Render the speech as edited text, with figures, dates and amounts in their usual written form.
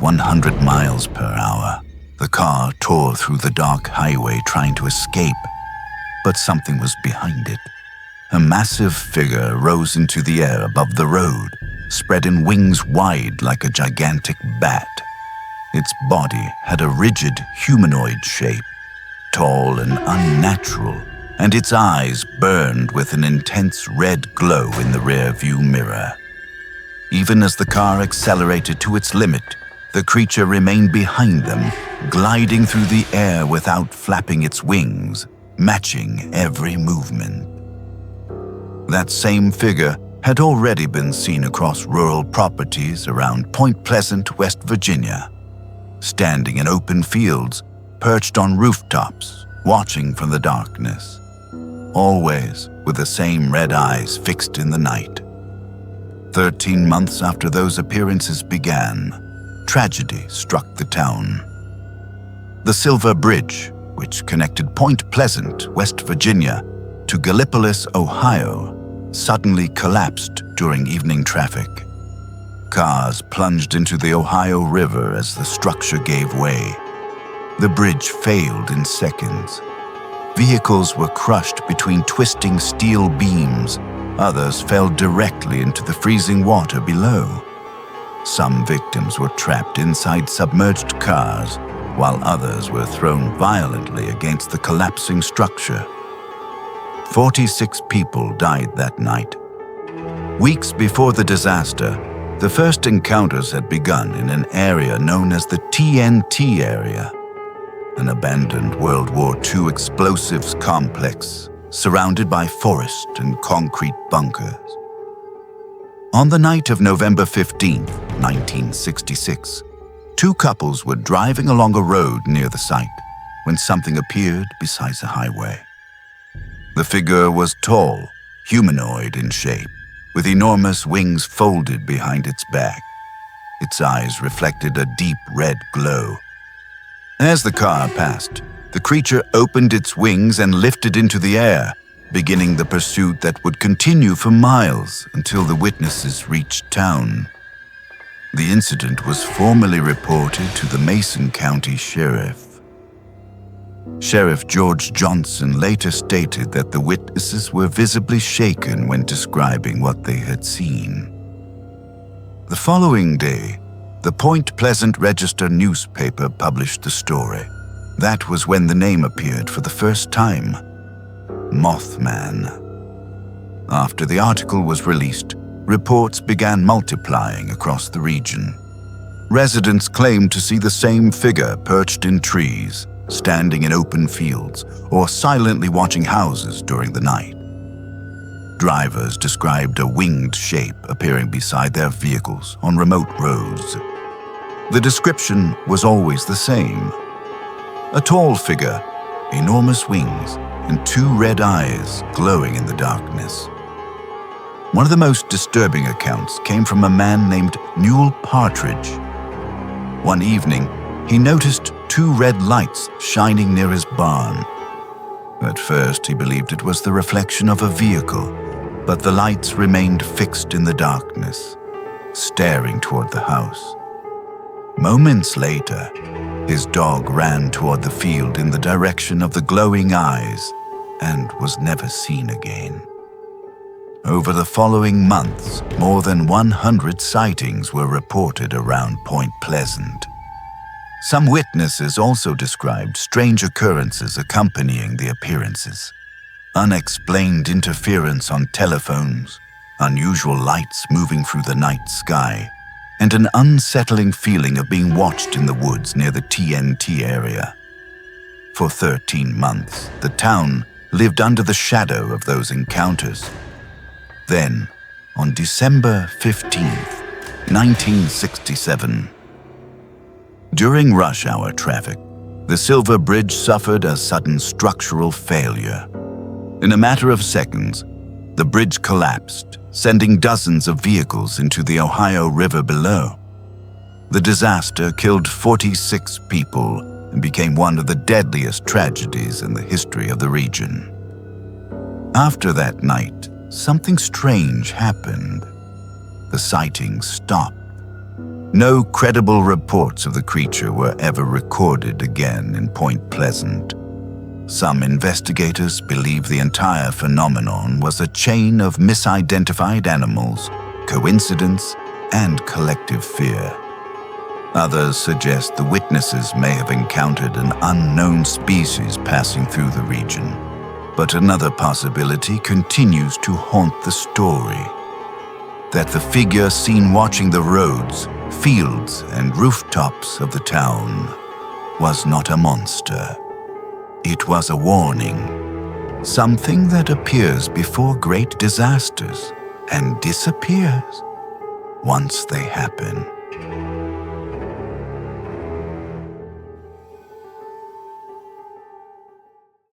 100 miles per hour. The car tore through the dark highway trying to escape, but something was behind it. A massive figure rose into the air above the road, spreading wings wide like a gigantic bat. Its body had a rigid humanoid shape, tall and unnatural, and its eyes burned with an intense red glow in the rear-view mirror. Even as the car accelerated to its limit, the creature remained behind them, gliding through the air without flapping its wings, matching every movement. That same figure had already been seen across rural properties around Point Pleasant, West Virginia, standing in open fields, perched on rooftops, watching from the darkness, always with the same red eyes fixed in the night. 13 months after those appearances began, tragedy struck the town. The Silver Bridge, which connected Point Pleasant, West Virginia, to Gallipolis, Ohio, suddenly collapsed during evening traffic. Cars plunged into the Ohio River as the structure gave way. The bridge failed in seconds. Vehicles were crushed between twisting steel beams. Others fell directly into the freezing water below. Some victims were trapped inside submerged cars, while others were thrown violently against the collapsing structure. 46 people died that night. Weeks before the disaster, the first encounters had begun in an area known as the TNT area, an abandoned World War II explosives complex surrounded by forest and concrete bunkers. On the night of November 15, 1966, two couples were driving along a road near the site when something appeared beside the highway. The figure was tall, humanoid in shape, with enormous wings folded behind its back. Its eyes reflected a deep red glow. As the car passed, the creature opened its wings and lifted into the air, beginning the pursuit that would continue for miles until the witnesses reached town. The incident was formally reported to the Mason County Sheriff. Sheriff George Johnson later stated that the witnesses were visibly shaken when describing what they had seen. The following day, the Point Pleasant Register newspaper published the story. That was when the name appeared for the first time: Mothman. After the article was released, reports began multiplying across the region. Residents claimed to see the same figure perched in trees, standing in open fields, or silently watching houses during the night. Drivers described a winged shape appearing beside their vehicles on remote roads. The description was always the same: a tall figure, enormous wings, and two red eyes glowing in the darkness. One of the most disturbing accounts came from a man named Newell Partridge. One evening, he noticed two red lights shining near his barn. At first, he believed it was the reflection of a vehicle, but the lights remained fixed in the darkness, staring toward the house. Moments later, his dog ran toward the field in the direction of the glowing eyes and was never seen again. Over the following months, more than 100 sightings were reported around Point Pleasant. Some witnesses also described strange occurrences accompanying the appearances: unexplained interference on telephones, unusual lights moving through the night sky, and an unsettling feeling of being watched in the woods near the TNT area. For 13 months, the town lived under the shadow of those encounters. Then, on December 15th, 1967, during rush hour traffic, the Silver Bridge suffered a sudden structural failure. In a matter of seconds, the bridge collapsed, sending dozens of vehicles into the Ohio River below. The disaster killed 46 people and became one of the deadliest tragedies in the history of the region. After that night, something strange happened. The sightings stopped. No credible reports of the creature were ever recorded again in Point Pleasant. Some investigators believe the entire phenomenon was a chain of misidentified animals, coincidence, and collective fear. Others suggest the witnesses may have encountered an unknown species passing through the region. But another possibility continues to haunt the story: that the figure seen watching the roads, fields, and rooftops of the town was not a monster. It was a warning, something that appears before great disasters and disappears once they happen.